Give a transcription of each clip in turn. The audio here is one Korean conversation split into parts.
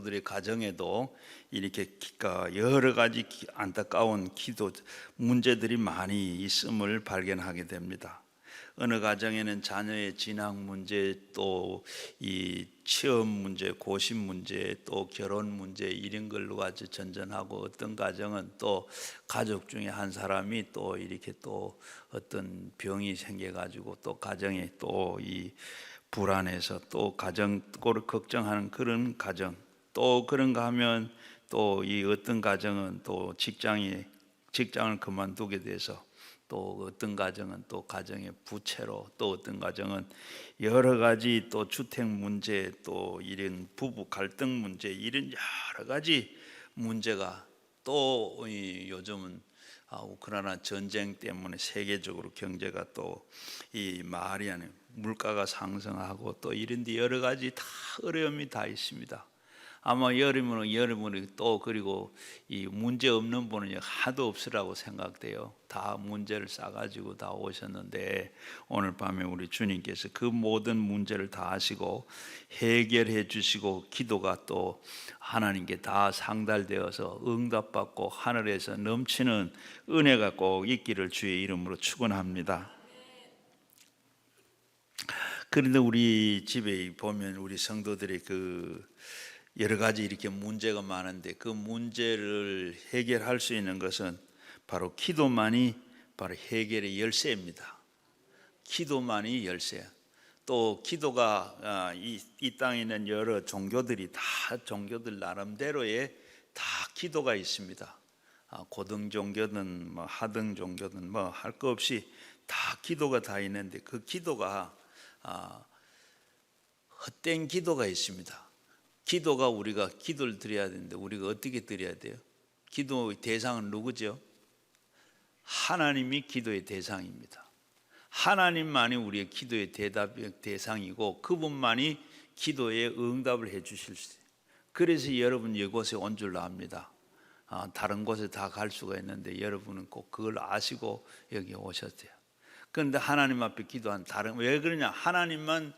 들의 가정에도 이렇게 여러 가지 안타까운 기도 문제들이 많이 있음을 발견하게 됩니다. 어느 가정에는 자녀의 진학 문제, 또 이 취업 문제, 고시 문제, 또 결혼 문제 이런 걸로 아주 전전하고, 어떤 가정은 또 가족 중에 한 사람이 또 이렇게 또 어떤 병이 생겨가지고 또 가정에 또 이 불안해서 또 가정을 걱정하는 그런 가정, 또 그런가 하면 또 이 어떤 가정은 또 직장을 그만두게 돼서, 또 어떤 가정은 또 가정의 부채로, 또 어떤 가정은 여러 가지 또 주택 문제, 또 이런 부부 갈등 문제, 이런 여러 가지 문제가 또 요즘은 우크라이나 전쟁 때문에 세계적으로 경제가 또 이 말이 아니에요. 물가가 상승하고 또 이런 데 여러 가지 다 어려움이 다 있습니다. 아마 여러분이 또 그리고 이 문제 없는 분은 하도 없으라고 생각돼요. 다 문제를 싸가지고 다 오셨는데, 오늘 밤에 우리 주님께서 그 모든 문제를 다 아시고 해결해 주시고, 기도가 또 하나님께 다 상달되어서 응답받고 하늘에서 넘치는 은혜가 꼭 있기를 주의 이름으로 축원합니다. 그런데 우리 집에 보면 우리 성도들이 여러 가지 이렇게 문제가 많은데, 그 문제를 해결할 수 있는 것은 바로 기도만이 바로 해결의 열쇠입니다. 기도만이 열쇠야. 또 기도가 이 땅에 있는 여러 종교들이 다 종교들 나름대로의 다 기도가 있습니다. 고등 종교든 뭐 하등 종교든 뭐 할 거 없이 다 기도가 다 있는데, 그 기도가 헛된 기도가 있습니다. 기도가 우리가 기도를 드려야 되는데 우리가 어떻게 드려야 돼요? 기도의 대상은 누구죠? 하나님이 기도의 대상입니다. 하나님만이 우리의 기도의 대상이고, 그분만이 기도에 응답을 해 주실 수 있어요. 그래서 여러분 이곳에 온 줄로 압니다. 다른 곳에 다 갈 수가 있는데 여러분은 꼭 그걸 아시고 여기 오셨어요. 그런데 하나님 앞에 기도한 왜 그러냐? 하나님만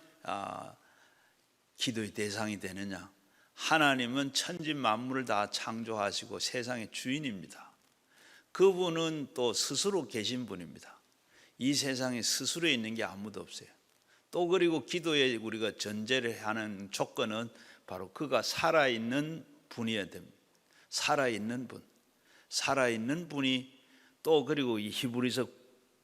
기도의 대상이 되느냐? 하나님은 천지 만물을 다 창조하시고 세상의 주인입니다. 그분은 또 스스로 계신 분입니다. 이 세상에 스스로 있는 게 아무도 없어요. 또 그리고 기도에 우리가 전제를 하는 조건은 바로 그가 살아있는 분이어야 됩니다. 살아있는 분이 또 그리고 이 히브리서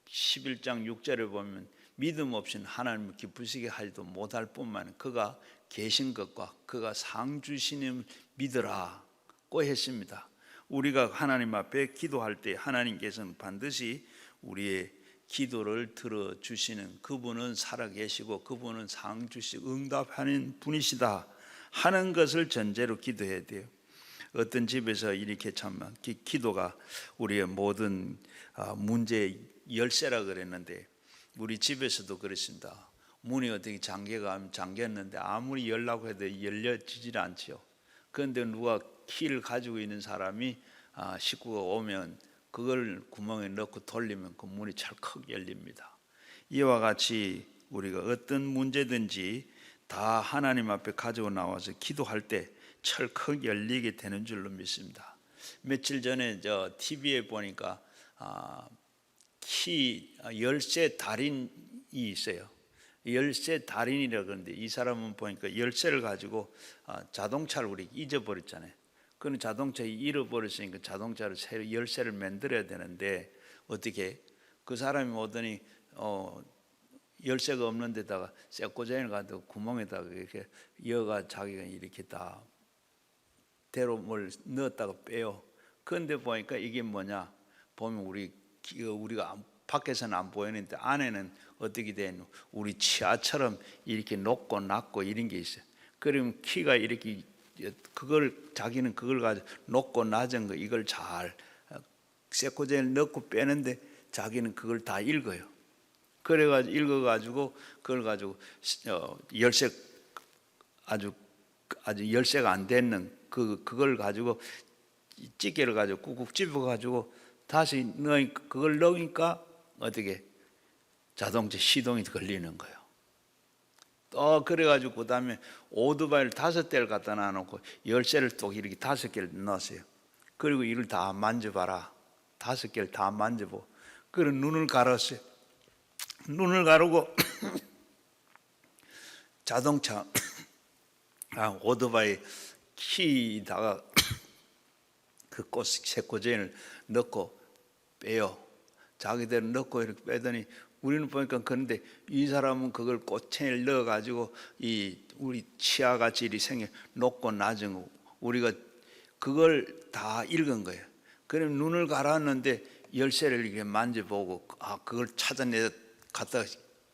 11장 6절을 보면 믿음 없이는 하나님을 기쁘시게 하지도 못할 뿐만 아니라 그가 계신 것과 그가 상 주시님을 믿으라고 했습니다. 우리가 하나님 앞에 기도할 때 하나님께서는 반드시 우리의 기도를 들어주시는, 그분은 살아계시고 그분은 상 주시고 응답하는 분이시다 하는 것을 전제로 기도해야 돼요. 어떤 집에서 이렇게 참 기도가 우리의 모든 문제의 열쇠라 그랬는데, 우리 집에서도 그렇습니다. 문이 어떻게 잠겼는데 아무리 열라고 해도 열려지질 않죠. 그런데 누가 키를 가지고 있는 사람이 식구가 오면 그걸 구멍에 넣고 돌리면 그 문이 찰컥 열립니다. 이와 같이 우리가 어떤 문제든지 다 하나님 앞에 가지고 나와서 기도할 때 철컥 열리게 되는 줄로 믿습니다. 며칠 전에 TV에 보니까 열쇠 달인이 있어요. 열쇠 달인이라 그러는데, 이 사람은 보니까 열쇠를 가지고 자동차를 우리 잊어버렸잖아요. 그는 자동차 잃어버렸으니까 자동차를 새로 열쇠를 만들어야 되는데, 어떻게 그 사람이 오더니 열쇠가 없는 데다가 쇠꼬쟁이를 가지고 구멍에다가 이렇게 여가 자기가 이렇게 다 대로 뭘 넣었다가 빼요. 그런데 보니까 이게 뭐냐, 보면 우리가 밖에서는 안 보이는데 안에는 어떻게 되는, 우리 치아처럼 이렇게 높고 낮고 이런 게 있어요. 그러면 키가 이렇게 자기는 그걸 가지고 높고 낮은 거 이걸 잘 쇠꼬쟁이를 넣고 빼는데 자기는 그걸 다 읽어요. 그래가지고 읽어가지고 그걸 가지고 열쇠 아주 열쇠가 안 되는 그걸 가지고 찌개를 가지고 꾹꾹 집어가지고 다시 그걸 넣으니까 어떻게 자동차 시동이 걸리는 거예요. 또 그래가지고 그 다음에 오토바이를 5대를 갖다 놔놓고 열쇠를 또 이렇게 5개를 넣었어요. 그리고 이를 다 만져봐라. 5개를 다 만져보고 그리고 눈을 가렸어요. 눈을 가르고 자동차 오토바이 키다가 그 세코제인을 넣고 빼요. 자기대로 넣고 이렇게 빼더니 우리는 보니까 그런데 이 사람은 그걸 꽃챙이를 넣어가지고 이 우리 치아같이 이렇게 생겨 높고 낮은 거 우리가 그걸 다 읽은 거예요. 그럼 눈을 갈았는데 열쇠를 이렇게 만져보고 그걸 찾아내서 갖다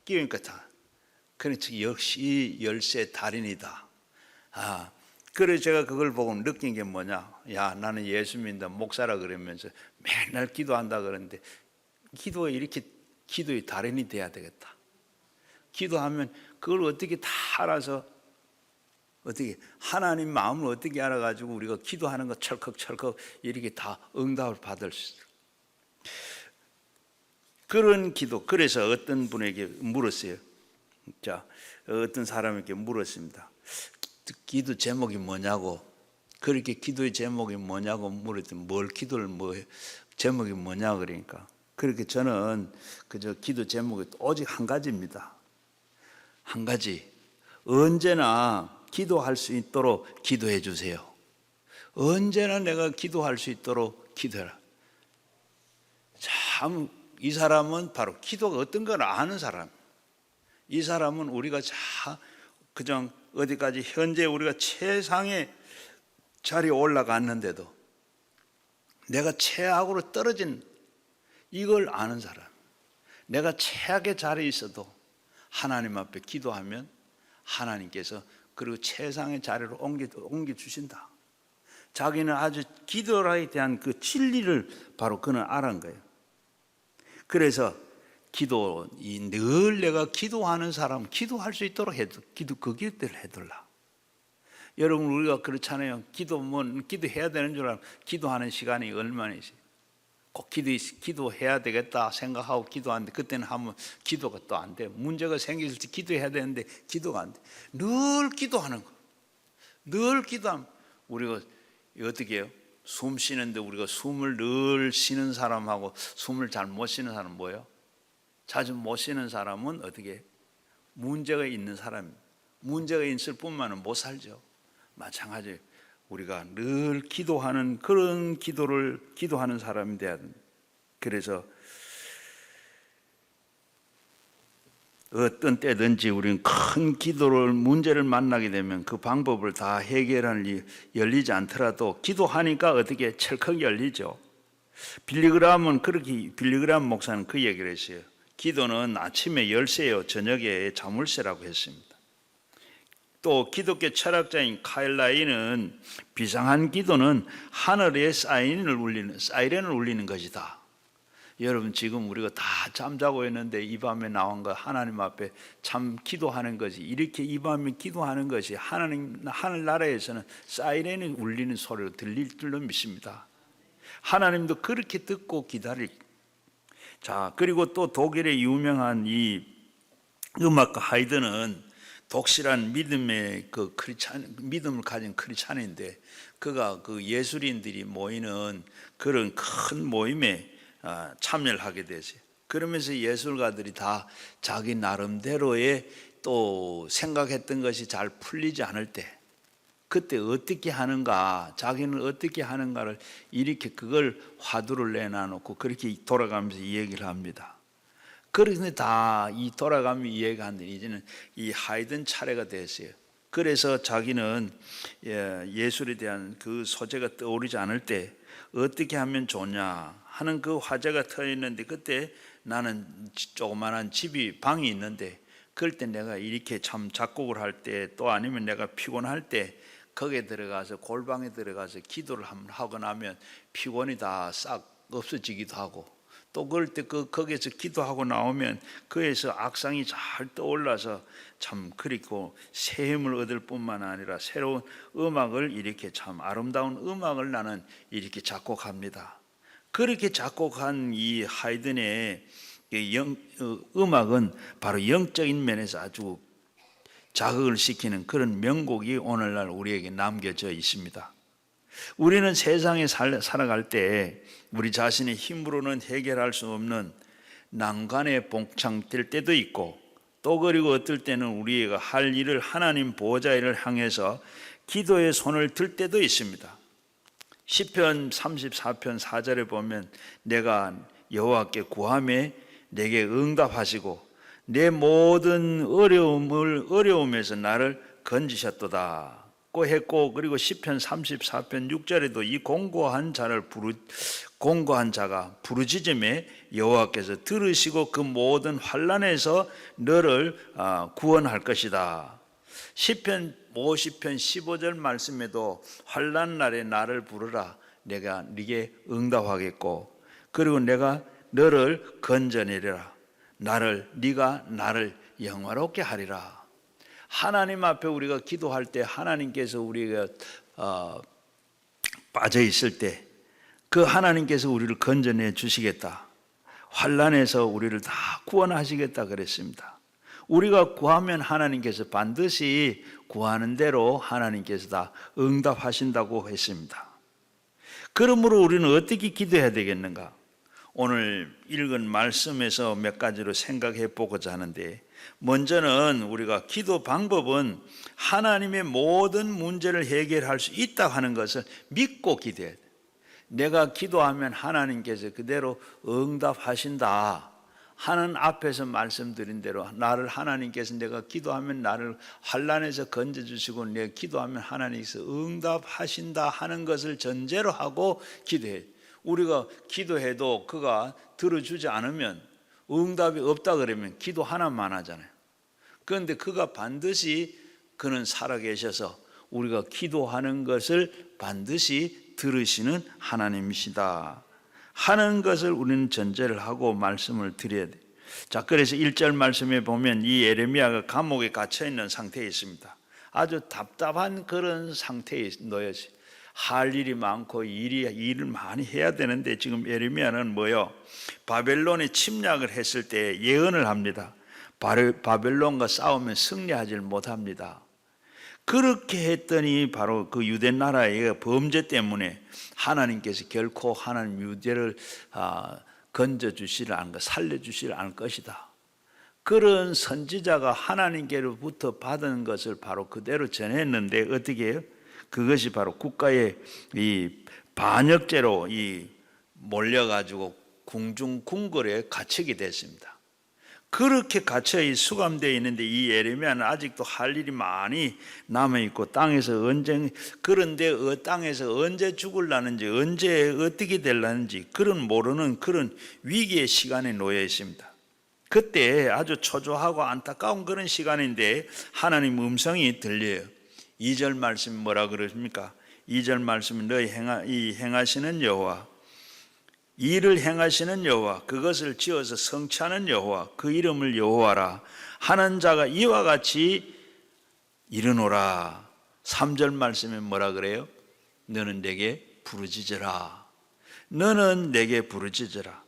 끼우니까 다. 그렇지 역시 열쇠 달인이다. 그래서 제가 그걸 보고 느낀 게 뭐냐? 야 나는 예수 믿는다 목사라 그러면서 맨날 기도한다 그러는데 기도에 이렇게 기도의 달인이 돼야 되겠다. 기도하면 그걸 어떻게 다 알아서 어떻게 하나님 마음을 어떻게 알아가지고 우리가 기도하는 거 철컥철컥 이렇게 다 응답을 받을 수 있어요. 그런 기도. 그래서 어떤 분에게 물었어요. 자, 어떤 사람에게 물었습니다. 기도 제목이 뭐냐고. 그렇게 기도의 제목이 뭐냐고 물었더니 뭘 기도를 제목이 뭐냐 그러니까. 그렇게 저는 그저 기도 제목이 오직 한 가지입니다. 한 가지. 언제나 기도할 수 있도록 기도해 주세요. 언제나 내가 기도할 수 있도록 기도해라. 참 이 사람은 바로 기도가 어떤 걸 아는 사람. 이 사람은 우리가 그냥 어디까지 현재 우리가 최상의 자리에 올라갔는데도 내가 최악으로 떨어진 이걸 아는 사람. 내가 최악의 자리에 있어도 하나님 앞에 기도하면 하나님께서 그리고 최상의 자리로 옮겨주신다. 자기는 아주 기도에 대한 그 진리를 바로 그는 알은 거예요. 그래서 늘 내가 기도하는 사람, 기도할 수 있도록 그 길들을 해둘라. 여러분, 우리가 그렇잖아요. 기도해야 되는 줄 알고 기도하는 시간이 얼마나 있어요. 꼭 기도해야 되겠다 생각하고 기도하는데 그때는 하면 기도가 또 안 돼. 문제가 생겼을 때 기도해야 되는데 기도가 안 돼. 늘 기도하는 거. 늘 기도하면 우리가 어떻게 해요? 숨 쉬는데 우리가 숨을 늘 쉬는 사람하고 숨을 잘 못 쉬는 사람은 뭐예요? 자주 못 쉬는 사람은 어떻게 문제가 있는 사람입니다. 문제가 있을 뿐만은 못 살죠. 마찬가지예요. 우리가 늘 기도하는 그런 기도하는 사람이 돼야 됩니다. 그래서 어떤 때든지 우리는 큰 문제를 만나게 되면 그 방법을 다 해결하는 일이 열리지 않더라도 기도하니까 어떻게 철컥 열리죠. 빌리그람 목사는 그 얘기를 했어요. 기도는 아침에 열쇠요, 저녁에 자물쇠라고 했습니다. 또 기독교 철학자인 카일 라이는 비상한 기도는 하늘에 사이렌을 울리는 것이다. 여러분, 지금 우리가 다 잠자고 있는데 이 밤에 나온 거 하나님 앞에 참 기도하는 것이, 이렇게 이 밤에 기도하는 것이 하늘나라에서는 사이렌이 울리는 소리로 들릴 줄로 믿습니다. 하나님도 그렇게 듣고 자, 그리고 또 독일의 유명한 이 음악가 하이든은 독실한 믿음을 가진 크리스찬인데, 그가 그 예술인들이 모이는 그런 큰 모임에 참여를 하게 되었어요. 그러면서 예술가들이 다 자기 나름대로의 또 생각했던 것이 잘 풀리지 않을 때, 그때 어떻게 하는가, 자기는 어떻게 하는가를 이렇게 그걸 화두를 내놔놓고 그렇게 돌아가면서 이 얘기를 합니다. 그런데 다 이 돌아가며 이야기하는데 이제는 이 하이든 차례가 됐어요. 그래서 자기는 예술에 대한 그 소재가 떠오르지 않을 때 어떻게 하면 좋냐 하는 그 화제가 터있는데, 그때 나는 조그만한 방이 있는데, 그럴 때 내가 이렇게 참 작곡을 할 때, 또 아니면 내가 피곤할 때 거기에 들어가서 골방에 들어가서 기도를 한번 하고 나면 피곤이 다 싹 없어지기도 하고, 또 그럴 때 거기에서 기도하고 나오면 그에서 악상이 잘 떠올라서 참 그리고 새 힘을 얻을 뿐만 아니라 새로운 음악을, 이렇게 참 아름다운 음악을 나는 이렇게 작곡합니다. 그렇게 작곡한 이 하이든의 음악은 바로 영적인 면에서 아주 자극을 시키는 그런 명곡이 오늘날 우리에게 남겨져 있습니다. 우리는 세상에 살아갈 때 우리 자신의 힘으로는 해결할 수 없는 난관에 봉창될 때도 있고, 또 그리고 어떨 때는 우리가 할 일을 하나님 보호자를 향해서 기도의 손을 들 때도 있습니다. 시편 34편 4절에 보면 내가 여호와께 구하매 내게 응답하시고 내 모든 어려움에서 나를 건지셨도다 고 했고, 그리고 시편 34편 6절에도 이 공고한 자가 부르짖음에 여호와께서 들으시고 그 모든 환난에서 너를 구원할 것이다. 시편 50편 15절 말씀에도 환난 날에 나를 부르라 내가 네게 응답하겠고, 그리고 내가 너를 건져내리라 네가 나를 영화롭게 하리라. 하나님 앞에 우리가 기도할 때 하나님께서 우리가 빠져 있을 때 그 하나님께서 우리를 건져내 주시겠다, 환난에서 우리를 다 구원하시겠다 그랬습니다. 우리가 구하면 하나님께서 반드시 구하는 대로 하나님께서 다 응답하신다고 했습니다. 그러므로 우리는 어떻게 기도해야 되겠는가? 오늘 읽은 말씀에서 몇 가지로 생각해 보고자 하는데, 먼저는 우리가 기도 방법은 하나님의 모든 문제를 해결할 수 있다 하는 것을 믿고 기도해야 돼. 내가 기도하면 하나님께서 그대로 응답하신다 하는 앞에서 말씀드린 대로 나를 하나님께서 내가 기도하면 나를 환난에서 건져주시고 내가 기도하면 하나님께서 응답하신다 하는 것을 전제로 하고 기도해. 우리가 기도해도 그가 들어주지 않으면, 응답이 없다 그러면 기도 하나만 하잖아요. 그런데 그가 반드시 그는 살아계셔서 우리가 기도하는 것을 반드시 들으시는 하나님이시다 하는 것을 우리는 전제를 하고 말씀을 드려야 돼요. 자, 그래서 1절 말씀에 보면 이 예레미야가 감옥에 갇혀 있는 상태에 있습니다. 아주 답답한 그런 상태에 놓여 있어요. 할 일이 많고 일을 많이 해야 되는데, 지금 예레미야는 뭐요? 바벨론이 침략을 했을 때 예언을 합니다. 바벨론과 싸우면 승리하지 못합니다. 그렇게 했더니 바로 그 유대 나라의 범죄 때문에 하나님께서 결코 하나님 유대를 건져주시지 않을 것, 살려주시지 않을 것이다. 그런 선지자가 하나님께로부터 받은 것을 바로 그대로 전했는데 어떻게 해요? 그것이 바로 국가의 이 반역죄로 몰려가지고 궁중궁궐에 갇히게 됐습니다. 그렇게 갇혀 수감되어 있는데 이 예레미야는 아직도 할 일이 많이 남아있고, 그런데 땅에서 언제 죽을라는지, 언제 어떻게 될라는지 그런 모르는 그런 위기의 시간에 놓여 있습니다. 그때 아주 초조하고 안타까운 그런 시간인데 하나님 음성이 들려요. 2절 말씀 뭐라 그러십니까? 2절 말씀은 너희 행하시는 여호와, 일을 행하시는 여호와, 그것을 지어서 성취하는 여호와, 그 이름을 여호와라 하는 자가 이와 같이 이르노라. 3절 말씀에 뭐라 그래요? 너는 내게 부르짖으라. 너는 내게 부르짖으라.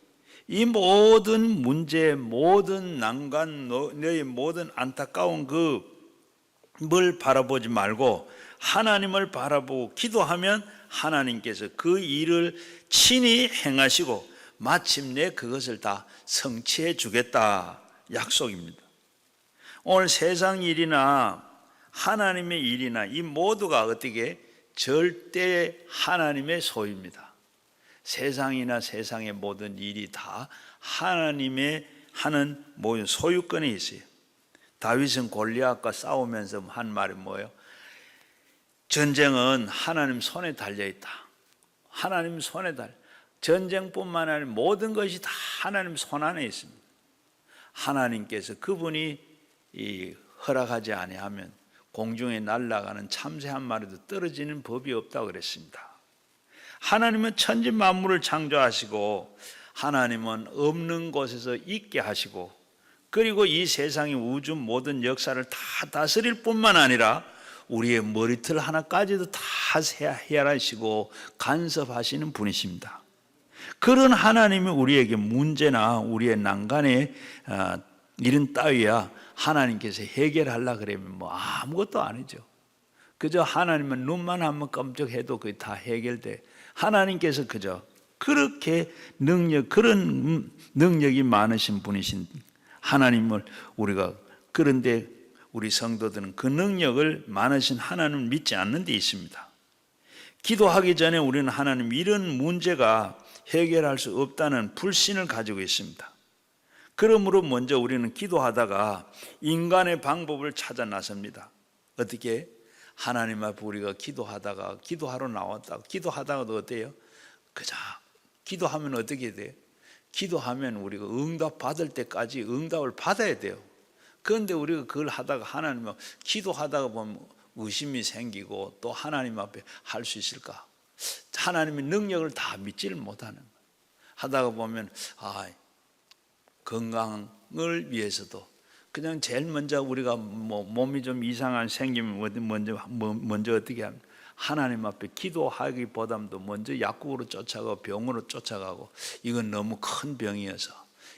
이 모든 문제, 모든 난관, 너의 모든 안타까운 뭘 바라보지 말고 하나님을 바라보고 기도하면 하나님께서 그 일을 친히 행하시고 마침내 그것을 다 성취해 주겠다 약속입니다. 오늘 세상 일이나 하나님의 일이나 이 모두가 어떻게 절대 하나님의 소유입니다. 세상이나 세상의 모든 일이 다 하나님의 하는 모든 소유권에 있어요. 다윗은 골리앗과 싸우면서 한 말이 뭐예요? 전쟁은 하나님 손에 달려있다. 하나님 손에 전쟁뿐만 아니라 모든 것이 다 하나님 손 안에 있습니다. 하나님께서 그분이 허락하지 아니하면 공중에 날아가는 참새 한 마리도 떨어지는 법이 없다고 그랬습니다. 하나님은 천지 만물을 창조하시고 하나님은 없는 곳에서 있게 하시고, 그리고 이 세상의 우주 모든 역사를 다 다스릴 뿐만 아니라 우리의 머리털 하나까지도 다 헤아리시고 간섭하시는 분이십니다. 그런 하나님이 우리에게 문제나 우리의 난간에 이런 따위야 하나님께서 해결하려고 그러면 뭐 아무것도 아니죠. 그저 하나님은 눈만 한번 깜짝해도 그게 다 해결돼. 하나님께서 그저 그렇게 그런 능력이 많으신 분이신 하나님을 우리가, 그런데 우리 성도들은 그 능력을 많으신 하나님을 믿지 않는 데 있습니다. 기도하기 전에 우리는 하나님 이런 문제가 해결할 수 없다는 불신을 가지고 있습니다. 그러므로 먼저 우리는 기도하다가 인간의 방법을 찾아 나섭니다. 어떻게? 하나님 앞에 우리가 기도하다가, 기도하러 나왔다가, 기도하다가도 어때요? 그저 기도하면 어떻게 돼요? 기도하면 우리가 응답 받을 때까지 응답을 받아야 돼요. 그런데 우리가 그걸 하다가 하나님 앞에 기도하다가 보면 의심이 생기고 또 하나님 앞에 할 수 있을까? 하나님의 능력을 다 믿지를 못하는 거예요. 하다가 보면 건강을 위해서도 그냥 제일 먼저 우리가 몸이 좀 이상한 생기면 먼저 어떻게 합니까? 하나님 앞에 기도하기보다도 먼저 약국으로 쫓아가고 병으로 쫓아가고, 이건 너무 큰 병이어서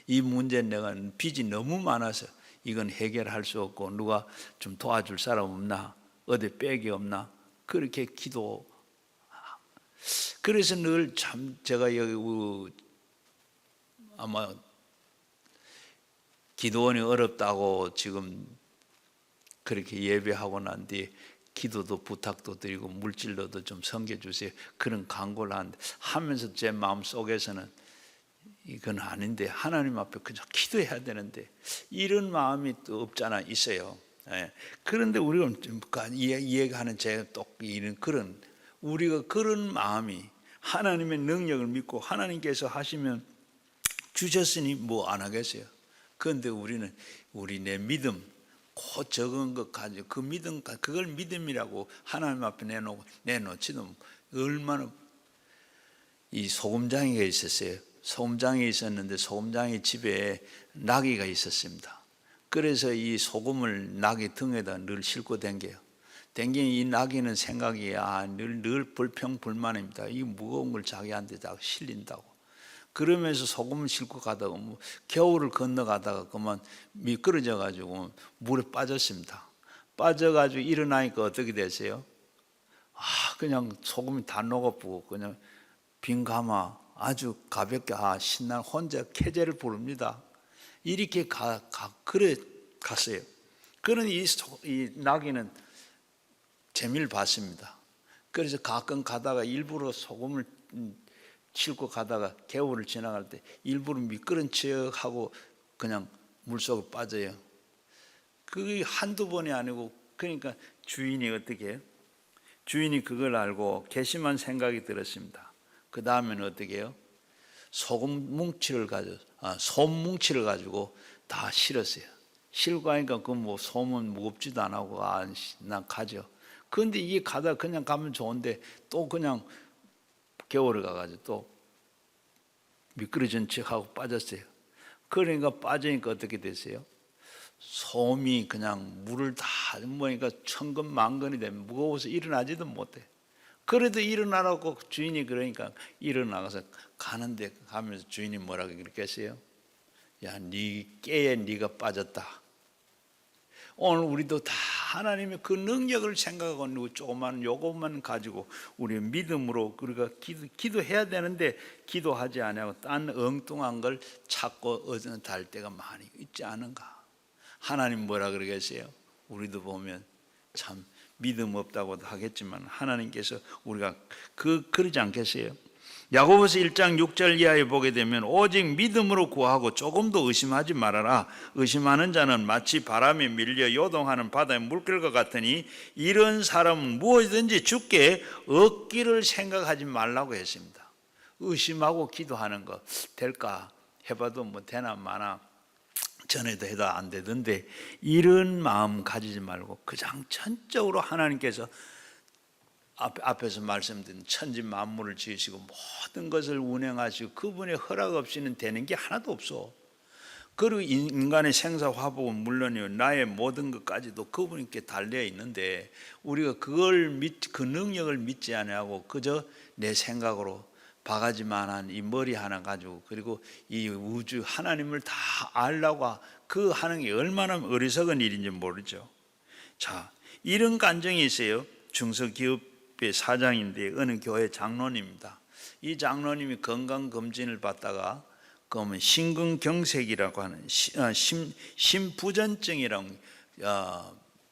이 문제 내가 빚이 너무 많아서 이건 해결할 수 없고 누가 좀 도와줄 사람 없나? 어디 빽이 없나? 그렇게 기도. 그래서 늘 참 제가 여기 아마 기도원이 어렵다고 지금 그렇게 예배하고 난 뒤에 기도도 부탁도 드리고 물질로도 좀 섬겨주세요, 그런 간구를 하면서 제 마음속에서는 이건 아닌데 하나님 앞에 그냥 기도해야 되는데 이런 마음이 또 없잖아 있어요. 그런데 우리가 좀 이해하는 제가 또 이런 그런 우리가 그런 마음이 하나님의 능력을 믿고 하나님께서 하시면 주셨으니 뭐 안 하겠어요. 그런데 우리는 내 믿음 그 적은 것 가지고 그 믿음, 그걸 믿음이라고 하나님 앞에 내놓지도 얼마나. 이 소금장이가 있었어요. 소금장이 있었는데 소금장이 집에 나귀가 있었습니다. 그래서 이 소금을 나귀 등에다 늘 싣고 댕겨요. 이 나귀는 생각이 늘 불평불만입니다. 이 무거운 걸 자기한테 다 실린다고. 그러면서 소금을 싣고 가다가 겨울을 건너가다가 그만 미끄러져 가지고 물에 빠졌습니다. 빠져가지고 일어나니까 어떻게 되세요? 그냥 소금이 다 녹아부고 그냥 빈 가마 아주 가볍게 신나 혼자 캐제를 부릅니다. 이렇게 그래 갔어요. 그런 이 나귀는 재미를 봤습니다. 그래서 가끔 가다가 일부러 소금을 싣고 가다가 겨울을 지나갈 때 일부러 미끄런 척하고 그냥 물속에 빠져요. 그게 한두 번이 아니고, 그러니까 주인이 어떻게 해요? 주인이 그걸 알고 괘씸한 생각이 들었습니다. 그 다음에는 어떻게 해요? 솜 뭉치를 가지고 다 실었어요. 실고 하니까 그 솜은 무겁지도 안 하고 난 가죠. 그런데 이게 가다 그냥 가면 좋은데 또 그냥 겨울에 가가지고 또 미끄러진 척하고 빠졌어요. 그러니까 빠지니까 어떻게 됐어요? 솜이 그냥 물을 다 모으니까 천근만근이 되면 무거워서 일어나지도 못해. 그래도 일어나라고 주인이 그러니까 일어나가서 가는데 가면서 주인이 뭐라고 그렇게 했어요? 야, 네 깨에 네가 빠졌다. 오늘 우리도 다 하나님의 그 능력을 생각하고 조그만 요것만 가지고 우리 믿음으로 우리가 기도해야 되는데 기도하지 않고 딴 엉뚱한 걸 찾고 어디날 때가 많이 있지 않은가? 하나님 뭐라 그러겠어요? 우리도 보면 참 믿음 없다고도 하겠지만 하나님께서 우리가 그러지 않겠어요? 야고보서 1장 6절 이하에 보게 되면 오직 믿음으로 구하고 조금도 의심하지 말아라. 의심하는 자는 마치 바람에 밀려 요동하는 바다의 물결과 같으니 이런 사람은 무엇이든지 주께 얻기를 생각하지 말라고 했습니다. 의심하고 기도하는 거 될까? 해봐도 되나 마나 전에도 해도 안 되던데 이런 마음 가지지 말고 그냥 전적으로 하나님께서 앞에서 말씀드린 천지 만물을 지으시고 모든 것을 운행하시고 그분의 허락 없이는 되는 게 하나도 없어. 그리고 인간의 생사 화복은 물론이요 나의 모든 것까지도 그분께 달려 있는데 우리가 그 능력을 믿지 않고 그저 내 생각으로 바가지만한 이 머리 하나 가지고 그리고 이 우주 하나님을 다 알라고 그 하는 게 얼마나 어리석은 일인지 모르죠. 자, 이런 간증이 있어요. 중소기업의 사장인데 어느 교회 장로님입니다. 이 장로님이 건강검진을 받다가 그러면 심근경색이라고 하는 심부전증이라는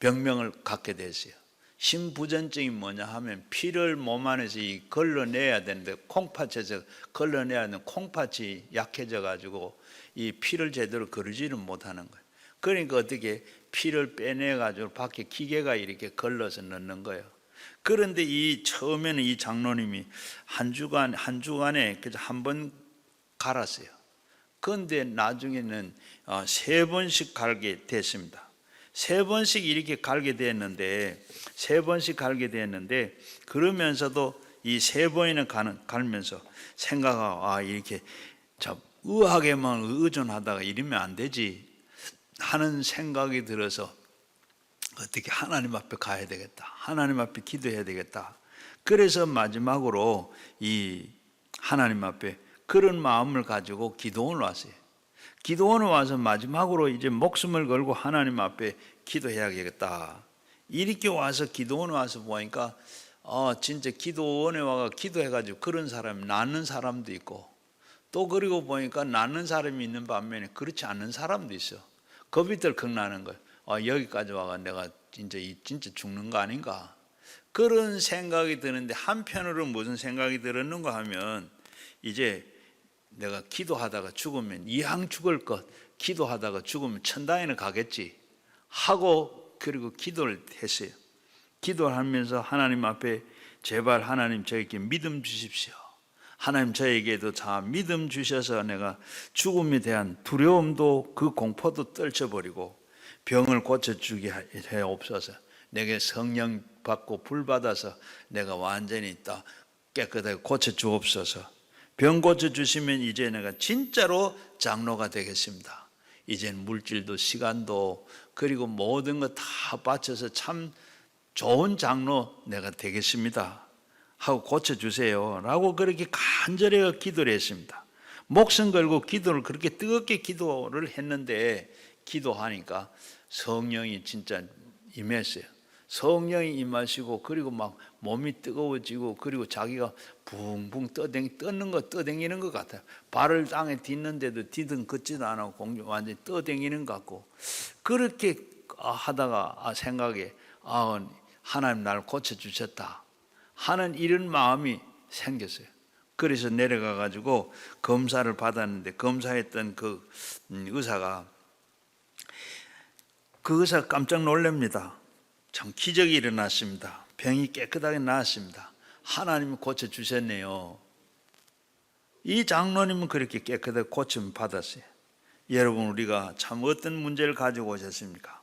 병명을 갖게 됐어요. 심부전증이 뭐냐 하면 피를 몸 안에서 걸러내야 되는데 콩팥에서 걸러내야 되는 콩팥이 약해져 가지고 이 피를 제대로 거르지를 못하는 거예요. 그러니까 어떻게 피를 빼내 가지고 밖에 기계가 이렇게 걸러서 넣는 거예요. 그런데 이 처음에는 이 장로님이 한 주간에 그저 한 번 갈았어요. 그런데 나중에는 3번씩 갈게 됐습니다. 3번씩 이렇게 갈게 됐는데 그러면서도 이 3번이나 갈면서 생각하고 이렇게 의학에만 의존하다가 이러면 안 되지 하는 생각이 들어서 어떻게 하나님 앞에 가야 되겠다. 하나님 앞에 기도해야 되겠다. 그래서 마지막으로 이 하나님 앞에 그런 마음을 가지고 기도원을 왔어요. 기도원에 와서 마지막으로 이제 목숨을 걸고 하나님 앞에 기도해야겠다. 이렇게 와서 기도원에 와서 보니까 진짜 기도원에 와서 기도해가지고 그런 사람이 낫는 사람도 있고 또 그리고 보니까 낫는 사람이 있는 반면에 그렇지 않는 사람도 있어. 겁이 덜컥 나는 거예요. 여기까지 와가 내가 진짜 죽는 거 아닌가? 그런 생각이 드는데 한편으로 무슨 생각이 들었는가 하면 이제 내가 기도하다가 죽으면 이왕 죽을 것 기도하다가 죽으면 천당에는 가겠지 하고 그리고 기도를 했어요. 기도를 하면서 하나님 앞에 제발 하나님 저에게 믿음 주십시오. 하나님 저에게도 다 믿음 주셔서 내가 죽음에 대한 두려움도 그 공포도 떨쳐버리고 병을 고쳐주게 하옵소서. 내게 성령 받고 불 받아서 내가 완전히 딱 깨끗하게 고쳐주옵소서. 병 고쳐주시면 이제 내가 진짜로 장로가 되겠습니다. 이젠 물질도 시간도 그리고 모든 것 다 바쳐서 참 좋은 장로 내가 되겠습니다 하고 고쳐주세요 라고 그렇게 간절히 기도를 했습니다. 목숨 걸고 기도를 그렇게 뜨겁게 기도를 했는데 기도하니까 성령이 진짜 임했어요. 성령이 임하시고 그리고 막 몸이 뜨거워지고 그리고 자기가 붕붕 떠댕기는 것 같아요. 발을 땅에 딛는데도 디든 걷지도 않고 공중 완전히 떠댕기는 것 같고 그렇게 하다가 생각에 하나님 나를 고쳐주셨다 하는 이런 마음이 생겼어요. 그래서 내려가 가지고 검사를 받았는데 검사했던 그 의사가 깜짝 놀랍니다. 참 기적이 일어났습니다. 병이 깨끗하게 나았습니다. 하나님이 고쳐주셨네요. 이 장로님은 그렇게 깨끗하게 고침 받았어요. 여러분 우리가 참 어떤 문제를 가지고 오셨습니까?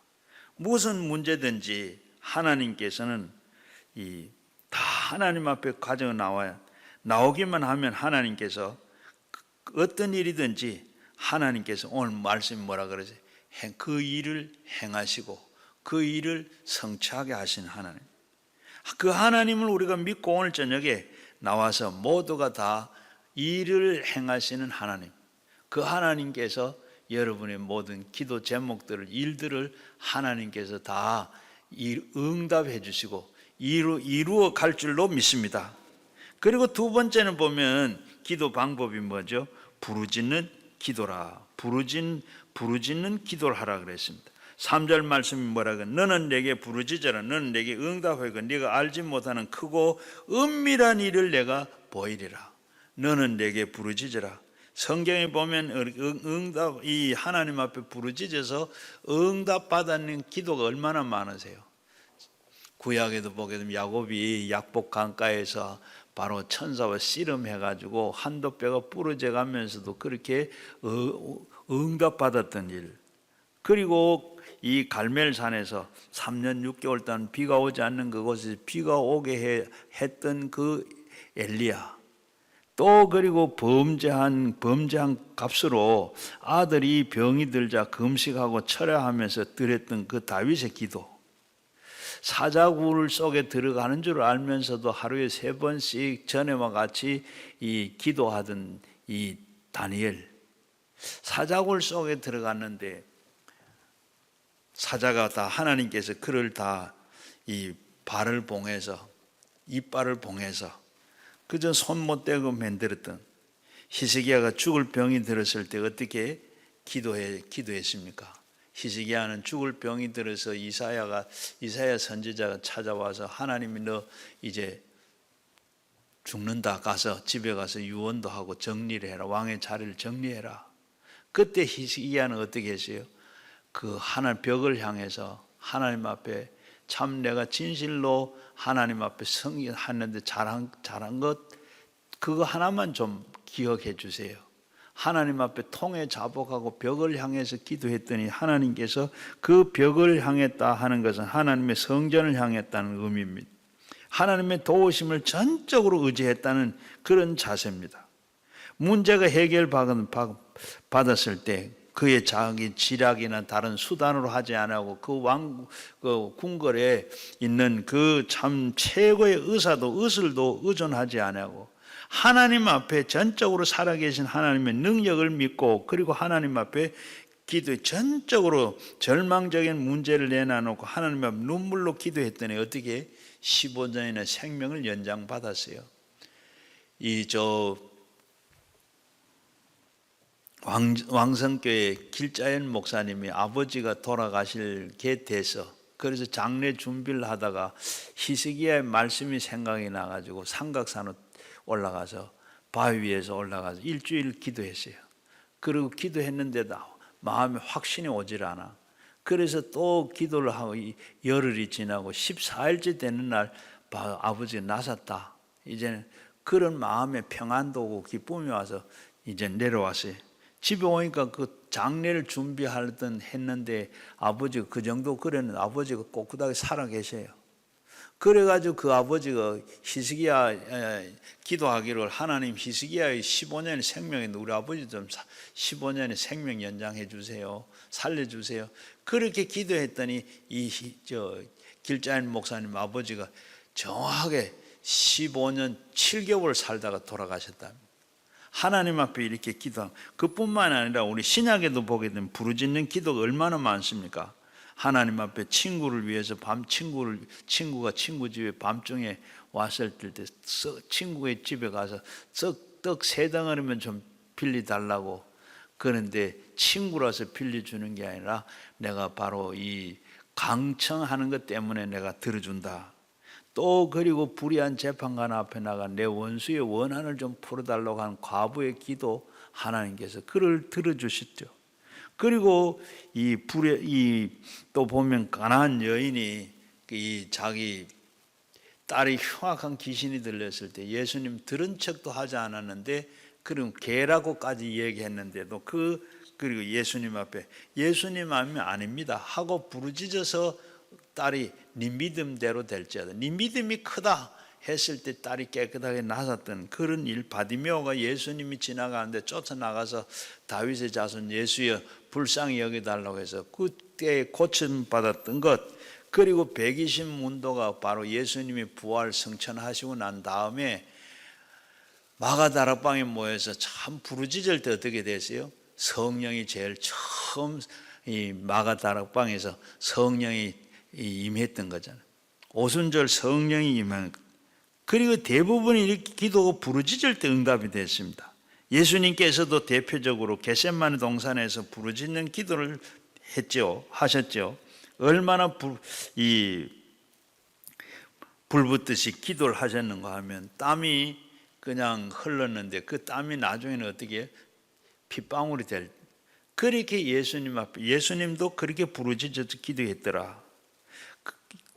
무슨 문제든지 하나님께서는 다 하나님 앞에 가져 나오기만 하면 하나님께서 어떤 일이든지 하나님께서 오늘 말씀이 뭐라 그러지? 그 일을 행하시고 그 일을 성취하게 하신 하나님. 그 하나님을 우리가 믿고 오늘 저녁에 나와서 모두가 다 일을 행하시는 하나님. 그 하나님께서 여러분의 모든 기도 제목들을 일들을 하나님께서 다 응답해 주시고 이루어 갈 줄로 믿습니다. 그리고 두 번째는 보면 기도 방법이 뭐죠? 부르짖는 기도라. 부르짖는 기도를 하라 그랬습니다. 3절 말씀이 뭐라고? 너는 내게 부르짖어라. 너는 내게 응답하고 네가 알지 못하는 크고 은밀한 일을 내가 보이리라. 너는 내게 부르짖어라. 성경에 보면 이 하나님 앞에 부르짖어서 응답 받는 기도가 얼마나 많으세요? 구약에도 보게 되면 야곱이 약복 강가에서 바로 천사와 씨름해가지고 한도 뼈가 부러져 가면서도 그렇게 응답받았던 일. 그리고 이 갈멜산에서 3년 6개월 동안 비가 오지 않는 그곳에서 비가 오게 했던 그 엘리야. 또 그리고 범죄한 값으로 아들이 병이 들자 금식하고 철야하면서 드렸던 그 다윗의 기도. 사자굴 속에 들어가는 줄 알면서도 하루에 3번씩 전에와 같이 이 기도하던 이 다니엘, 사자굴 속에 들어갔는데 사자가 다 하나님께서 그를 다 이 발을 봉해서 이빨을 봉해서 그저 손 못 대고 만들었던 히스기야가 죽을 병이 들었을 때 어떻게 기도했습니까? 히스기야는 죽을 병이 들어서 이사야 선지자가 찾아와서 하나님이 너 이제 죽는다, 가서 집에 가서 유언도 하고 정리를 해라, 왕의 자리를 정리해라. 그때 히스기야는 어떻게 했어요? 그 하나님 벽을 향해서 하나님 앞에 참 내가 진실로 하나님 앞에 성경하는데 잘한 것 그거 하나만 좀 기억해 주세요. 하나님 앞에 통해 자복하고 벽을 향해서 기도했더니 하나님께서 그 벽을 향했다 하는 것은 하나님의 성전을 향했다는 의미입니다. 하나님의 도우심을 전적으로 의지했다는 그런 자세입니다. 문제가 해결받았을 때 그의 자기 지략이나 다른 수단으로 하지 않고 그 궁궐에 있는 그 참 최고의 의술도 의존하지 않고 하나님 앞에 전적으로 살아계신 하나님의 능력을 믿고 그리고 하나님 앞에 기도에 전적으로 절망적인 문제를 내놔놓고 하나님 앞에 눈물로 기도했더니 어떻게 15년이나 생명을 연장받았어요. 왕성교회 길자연 목사님이 아버지가 돌아가실 게 돼서 그래서 장례 준비를 하다가 히스기야의 말씀이 생각이 나가지고 삼각산으로 올라가서 바위 위에서 올라가서 일주일 기도했어요. 그리고 기도했는데도 마음에 확신이 오질 않아. 그래서 또 기도를 하고 열흘이 지나고 14일째 되는 날 아버지가 나섰다. 이제는 그런 마음의 평안도 오고 기쁨이 와서 이제 내려왔어요. 집에 오니까 그 장례를 준비하던 했는데 아버지가 그 정도 그랬는데 아버지가 꼿꼿하게 살아 계세요. 그래가지고 그 아버지가 히스기야 기도하기를 하나님 히스기야의 15년의 생명인데 우리 아버지 좀 15년의 생명 연장해 주세요. 살려주세요. 그렇게 기도했더니 길자연 목사님 아버지가 정확하게 15년 7개월 살다가 돌아가셨답니다. 하나님 앞에 이렇게 기도하고 그뿐만 아니라 우리 신약에도 보게 되면 부르짖는 기도가 얼마나 많습니까? 하나님 앞에 친구를 위해서 친구가 친구 집에 밤중에 왔을 때 친구의 집에 가서 떡 3덩어리면 좀 빌려달라고 그런데 친구라서 빌려주는 게 아니라 내가 바로 이 강청하는 것 때문에 내가 들어준다. 또 그리고 불의한 재판관 앞에 나가 내 원수의 원한을 좀 풀어달라고 하는 과부의 기도 하나님께서 그를 들어주셨죠. 그리고 또 보면 가나안 여인이 자기 딸이 흉악한 귀신이 들렸을 때 예수님 들은 척도 하지 않았는데 그럼 개라고까지 얘기했는데도 그리고 예수님 앞에 예수님 하면 아닙니다 하고 부르짖어서 딸이 네 믿음대로 될지어다. 네 믿음이 크다 했을 때 딸이 깨끗하게 나섰던 그런 일. 바디메오가 예수님이 지나가는데 쫓아나가서 다윗의 자손 예수여 불쌍히 여겨달라고 해서 그때 고침받았던 것. 그리고 120문도가 바로 예수님이 부활 성천하시고 난 다음에 마가다락방에 모여서 참 부르짖을 때 어떻게 됐어요? 성령이 제일 처음 이 마가다락방에서 성령이 임했던 거잖아요. 오순절 성령이 임한 것. 그리고 대부분이 이렇게 기도가 부르짖을 때 응답이 됐습니다. 예수님께서도 대표적으로 겟세마네 동산에서 부르짖는 기도를 하셨죠. 얼마나 불붙듯이 기도를 하셨는가 하면 땀이 그냥 흘렀는데 그 땀이 나중에는 어떻게 핏방울이 그렇게 예수님 앞에 예수님도 그렇게 부르짖어서 기도했더라.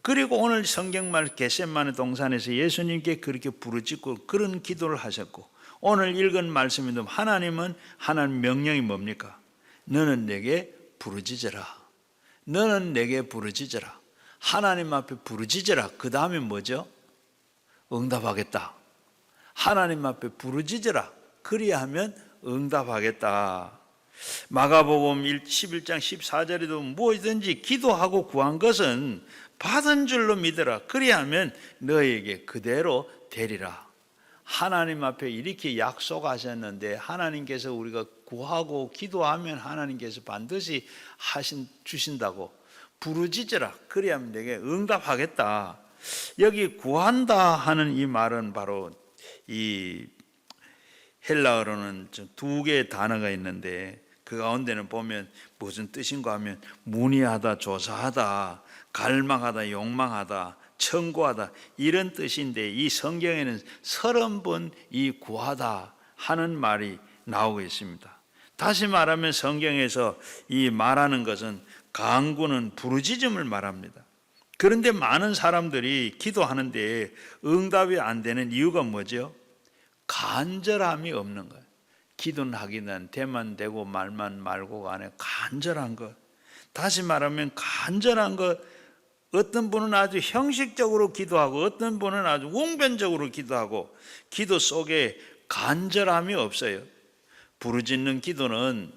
그리고 오늘 성경말 겟세마네 동산에서 예수님께 그렇게 부르짖고 그런 기도를 하셨고 오늘 읽은 말씀에도 하나님 명령이 뭡니까? 너는 내게 부르짖어라. 너는 내게 부르짖어라. 하나님 앞에 부르짖어라. 그 다음에 뭐죠? 응답하겠다. 하나님 앞에 부르짖어라. 그리하면 응답하겠다. 마가복음 11장 14절에도 무엇이든지 기도하고 구한 것은 받은 줄로 믿어라. 그리하면 너에게 그대로 되리라. 하나님 앞에 이렇게 약속하셨는데 하나님께서 우리가 구하고 기도하면 하나님께서 반드시 주신다고. 부르짖으라. 그리하면 내게 응답하겠다. 여기 구한다 하는 이 말은 바로 이 헬라어로는 두 개의 단어가 있는데 그 가운데는 보면 무슨 뜻인가 하면 문의하다, 조사하다, 갈망하다, 욕망하다, 청구하다 이런 뜻인데 이 성경에는 30번 이 구하다 하는 말이 나오고 있습니다. 다시 말하면 성경에서 이 말하는 것은 간구는 부르짖음을 말합니다. 그런데 많은 사람들이 기도하는데 응답이 안 되는 이유가 뭐죠? 간절함이 없는 거예요. 기도는 하기는 대만 되고 말만 말고가 아니라 간절한 것. 다시 말하면 간절한 것. 어떤 분은 아주 형식적으로 기도하고 어떤 분은 아주 웅변적으로 기도하고 기도 속에 간절함이 없어요. 부르짖는 기도는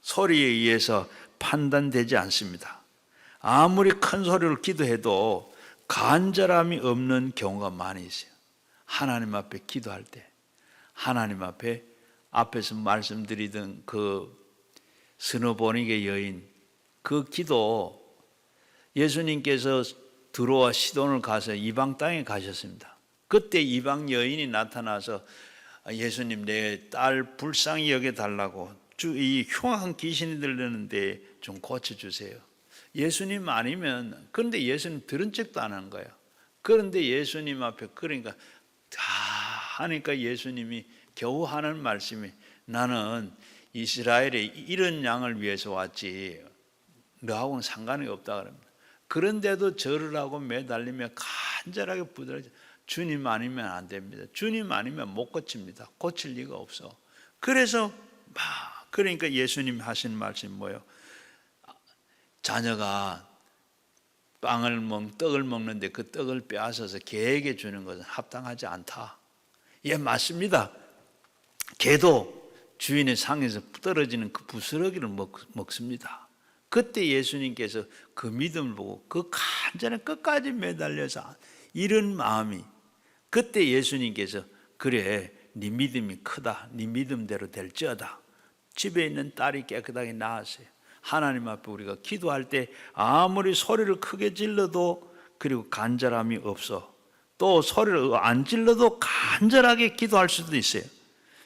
소리에 의해서 판단되지 않습니다. 아무리 큰 소리로 기도해도 간절함이 없는 경우가 많이 있어요. 하나님 앞에 기도할 때 하나님 앞에서 말씀드리던 그 스노보닉의 여인 그 기도 예수님께서 들어와 시돈을 가서 이방 땅에 가셨습니다. 그때 이방 여인이 나타나서 예수님 내 딸 불쌍히 여겨달라고 이 흉악한 귀신이 들리는데 좀 고쳐주세요. 예수님 아니면 그런데 예수님 들은 척도 안 한 거예요. 그런데 예수님 앞에 그러니까 다 하니까 예수님이 겨우 하는 말씀이 나는 이스라엘의 이런 양을 위해서 왔지 너하고는 상관이 없다 그럽니다. 그런데도 절을 하고 매달리며 간절하게 부드러워져 주님 아니면 안 됩니다. 주님 아니면 못 고칩니다. 고칠 리가 없어. 그래서 그러니까 예수님 하신 말씀이 뭐예요? 자녀가 떡을 먹는데 그 떡을 빼앗아서 개에게 주는 것은 합당하지 않다. 예, 맞습니다. 개도 주인의 상에서 떨어지는 그 부스러기를 먹습니다. 그때 예수님께서 그 믿음을 보고 그 간절한 끝까지 매달려서 이런 마음이 그때 예수님께서 그래 네 믿음이 크다. 네 믿음대로 될지어다. 집에 있는 딸이 깨끗하게 나았어요. 하나님 앞에 우리가 기도할 때 아무리 소리를 크게 질러도 그리고 간절함이 없어. 또 소리를 안 질러도 간절하게 기도할 수도 있어요.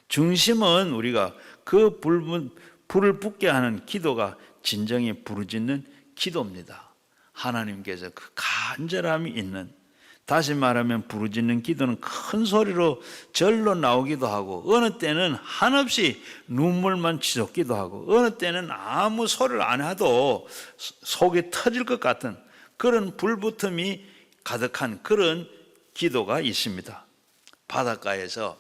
중심은 우리가 그 불을 붙게 하는 기도가 진정히 부르짖는 기도입니다. 하나님께서 그 간절함이 있는 다시 말하면 부르짖는 기도는 큰 소리로 절로 나오기도 하고 어느 때는 한없이 눈물만 치솟기도 하고 어느 때는 아무 소리를 안 해도 속이 터질 것 같은 그런 불붙음이 가득한 그런 기도가 있습니다. 바닷가에서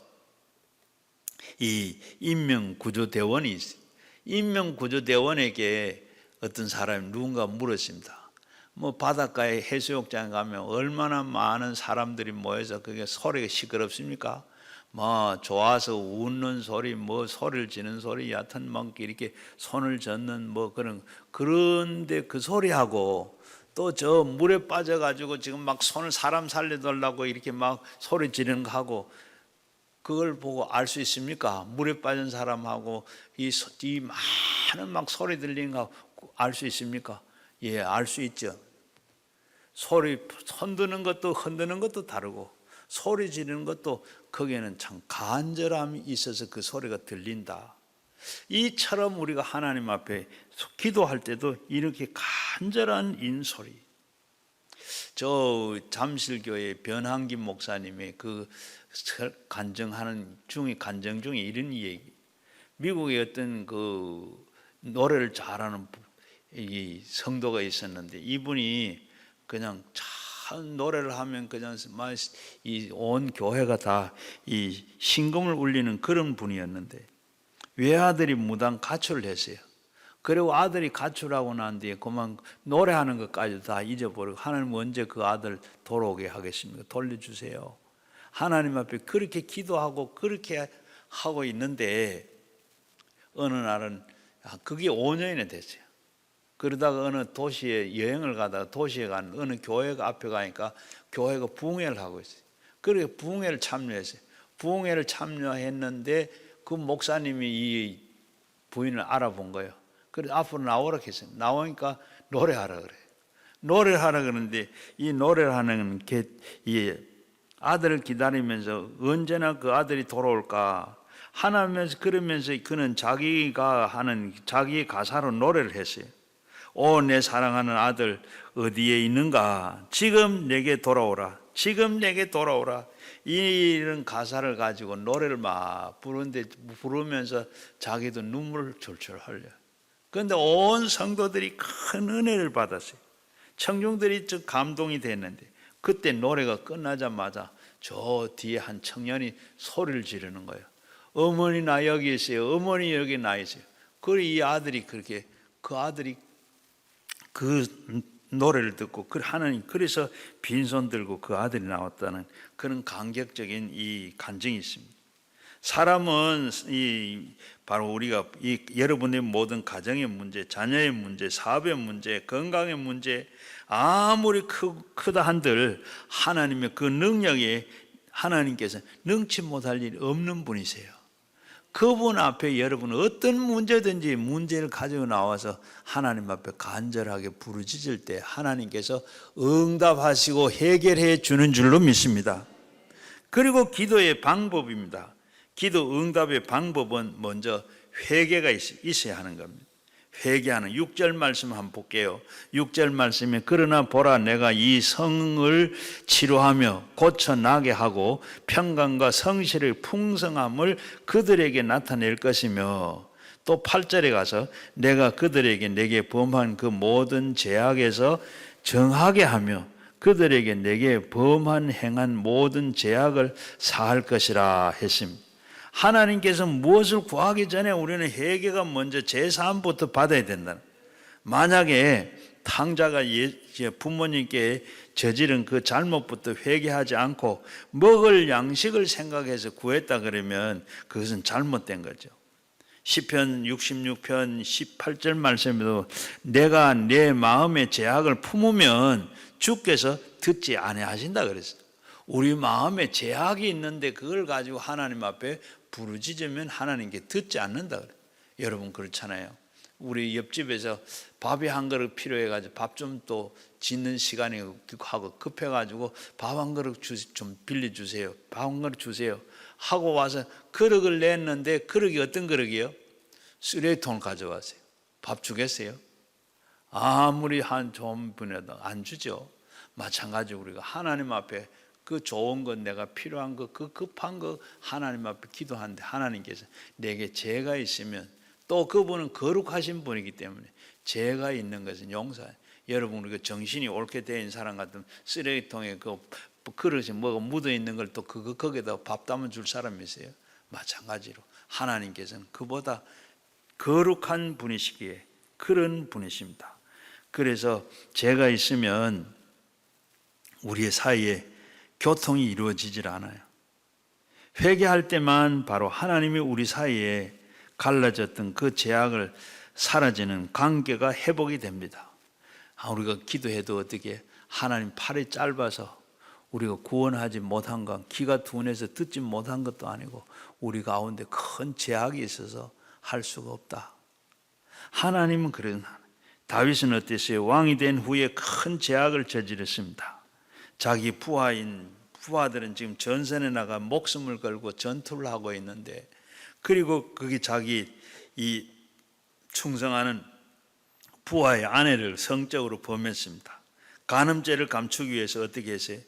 이 인명구조대원이 있어요. 인명구조대원에게 어떤 사람이 누군가 물었습니다. 바닷가에 해수욕장에 가면 얼마나 많은 사람들이 모여서 그게 소리가 시끄럽습니까? 좋아서 웃는 소리, 소리를 지는 소리, 얕은 이렇게 손을 젓는 그런데 그 소리하고 또 저 물에 빠져가지고 지금 손을 사람 살려달라고 이렇게 소리 지르는 거 하고 그걸 보고 알 수 있습니까? 물에 빠진 사람하고 이 많은 소리 들리는 거 알 수 있습니까? 예, 알 수 있죠. 소리 흔드는 것도 다르고 소리 지르는 것도 거기에는 참 간절함이 있어서 그 소리가 들린다. 이처럼 우리가 하나님 앞에 기도할 때도 이렇게 간절한 인소리. 저 잠실교회 변한김 목사님의 그 간증 중에 이런 얘기. 미국의 어떤 그 노래를 잘하는 이 성도가 있었는데 이분이 그냥 참 노래를 하면 그냥 이 온 교회가 다 이 신금을 울리는 그런 분이었는데 외아들이 무당 가출을 했어요. 그리고 아들이 가출하고 난 뒤에 그만 노래하는 것까지 다 잊어버리고 하나님 언제 그 아들 돌아오게 하겠습니까? 돌려주세요. 하나님 앞에 그렇게 기도하고 그렇게 하고 있는데 어느 날은 그게 5년이나 됐어요. 그러다가 어느 도시에 여행을 가다가 도시에 간 어느 교회가 앞에 가니까 교회가 부흥회를 하고 있어요. 그렇게 부흥회를 참여했어요. 부흥회를 참여했는데 그 목사님이 이 부인을 알아본 거예요. 그래서 앞으로 나오라 했어요. 나오니까 노래하라 그래요. 노래를 하라 그러는데 이 노래를 하는 게 이 아들을 기다리면서 언제나 그 아들이 돌아올까 하나면서 그러면서 그는 자기가 하는 자기의 가사로 노래를 했어요. 오, 내 사랑하는 아들 어디에 있는가? 지금 내게 돌아오라. 지금 내게 돌아오라. 이런 가사를 가지고 노래를 막 부르는데 부르면서 자기도 눈물을 졸졸 흘려요. 그런데 온 성도들이 큰 은혜를 받았어요. 청중들이 좀 감동이 됐는데 그때 노래가 끝나자마자 저 뒤에 한 청년이 소리를 지르는 거예요. 어머니 나 여기 있어요. 어머니 여기 나 있어요. 그리고 이 아들이 그렇게 그 아들이 그 노래를 듣고 하나님 그래서 빈손 들고 그 아들이 나왔다는 그런 감격적인 이 간증이 있습니다. 사람은 바로 우리가 여러분의 모든 가정의 문제, 자녀의 문제, 사업의 문제, 건강의 문제 아무리 크다 한들 하나님의 그 능력에 하나님께서 능치 못할 일이 없는 분이세요. 그분 앞에 여러분 어떤 문제든지 문제를 가지고 나와서 하나님 앞에 간절하게 부르짖을 때 하나님께서 응답하시고 해결해 주는 줄로 믿습니다. 그리고 기도의 방법입니다. 기도 응답의 방법은 먼저 회개가 있어야 하는 겁니다. 회개하는 6절 말씀 한번 볼게요. 6절 말씀에 그러나 보라 내가 이 성을 치료하며 고쳐나게 하고 평강과 성실의 풍성함을 그들에게 나타낼 것이며 또 8절에 가서 내가 그들에게 내게 범한 그 모든 죄악에서 정하게 하며 그들에게 내게 범한 행한 모든 죄악을 사할 것이라 했습니다. 하나님께서 무엇을 구하기 전에 우리는 회개가 먼저 제사함부터 받아야 된다. 만약에 탕자가 부모님께 저지른 그 잘못부터 회개하지 않고 먹을 양식을 생각해서 구했다 그러면 그것은 잘못된 거죠. 시편 66편 18절 말씀에도 내가 내 마음의 죄악을 품으면 주께서 듣지 아니하신다 그랬어요. 우리 마음에 죄악이 있는데 그걸 가지고 하나님 앞에 부르짖으면 하나님께 듣지 않는다 그래요. 여러분 그렇잖아요. 우리 옆집에서 밥이 한 그릇 필요해가지고 밥 좀 또 짓는 시간이 하고 급해가지고 밥 한 그릇 좀 빌려주세요. 밥 한 그릇 주세요. 하고 와서 그릇을 냈는데 그릇이 어떤 그릇이에요? 쓰레기통을 가져왔어요. 밥 주겠어요? 아무리 한 좋은 분이라도 안 주죠. 마찬가지로 우리가 하나님 앞에 그 좋은 것 내가 필요한 것 그 급한 것 하나님 앞에 기도하는데 하나님께서 내게 죄가 있으면 또 그분은 거룩하신 분이기 때문에 죄가 있는 것은 용서해요. 여러분 우리가 정신이 옳게 된 사람 같으면 쓰레기통에 그 그릇에 뭐가 묻어 있는 걸 또 거기다 밥 담아 줄 사람이 있어요. 마찬가지로 하나님께서는 그보다 거룩한 분이시기에 그런 분이십니다. 그래서 죄가 있으면 우리의 사이에 교통이 이루어지질 않아요. 회개할 때만 바로 하나님이 우리 사이에 갈라졌던 그 죄악을 사라지는 관계가 회복이 됩니다. 우리가 기도해도 어떻게 하나님 팔이 짧아서 우리가 구원하지 못한 건 귀가 둔해서 듣지 못한 것도 아니고 우리 가운데 큰 죄악이 있어서 할 수가 없다. 하나님은 그런 다윗은 어땠어요? 왕이 된 후에 큰 죄악을 저질렀습니다. 자기 부하들은 지금 전선에 나가 목숨을 걸고 전투를 하고 있는데 그리고 거기 자기 이 충성하는 부하의 아내를 성적으로 범했습니다. 간음죄를 감추기 위해서 어떻게 했어요?